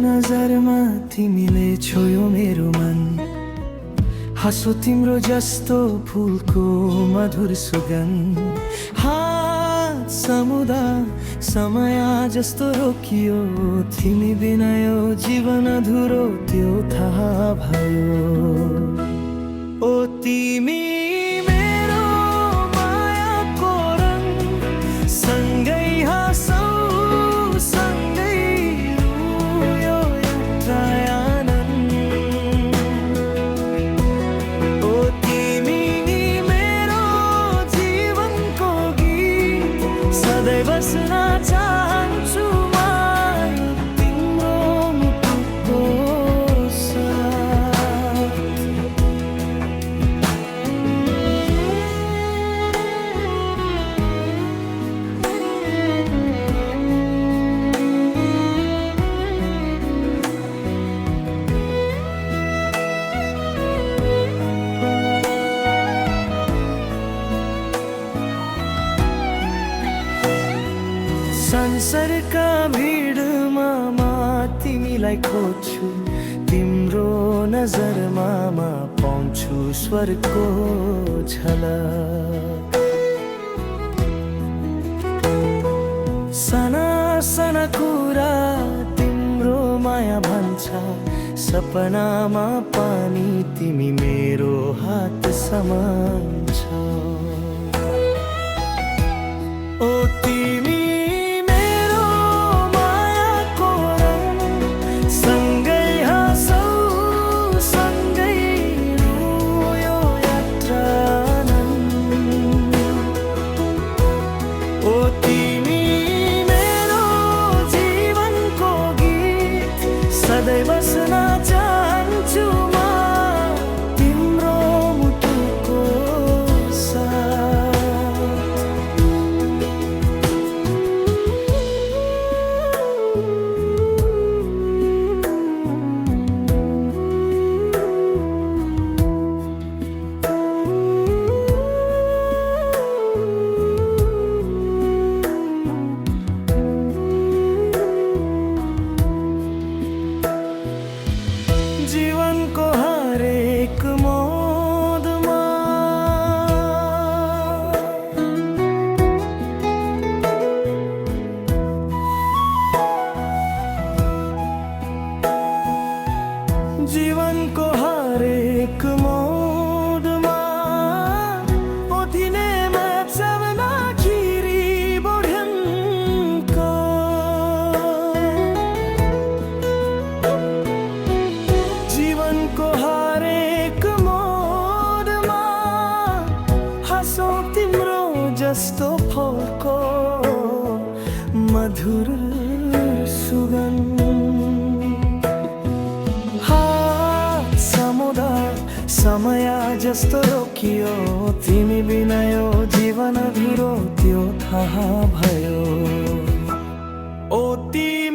नजरमा तिमीले छोयो मेरो मन। हाँसो तिम्रो जस्तो फुलको मधुर सुगन्ध। हात समुदा समय जस्तो रोकियो, तिमी बिना यो जीवन अधुरो त्यो थाहा भयो। ओ तिमी मेरो मायाको रङ, सँगै हाँसौँ सँगै रुयो यात्रा आनन्द। ओ तिमी मेरो जीवनको गीत, सधैँ बस्न चाहन्छु माया तिम्रो मुटुको साथ। संसारका भिडमा म तिमीलाई खोज्छु, तिम्रो नजरमा म पाउँछु स्वर्गको झलक। साना साना कुरा तिम्रो माया भन्छ, सपनामा पानी तिमी मेरो हात समान्छौ। ओ तिमी सधैँ बस्न चाहन्छु म तिम्रो मुटुको साथ। जीवनको हरेक मोडमा जीवनको हरेक मोडमा ओथिनेमा चल्न खिरी बोढ्याङ्का। जीवनको हरेक मोडमा हाँसौँ तिम्रो जस्तो फलको मधुर सुगन्ध। हात समुदा समय जस्तो रोकियो, तिमी बिना यो जीवन अधुरो त्यो थाहा भयो। ओ तिमी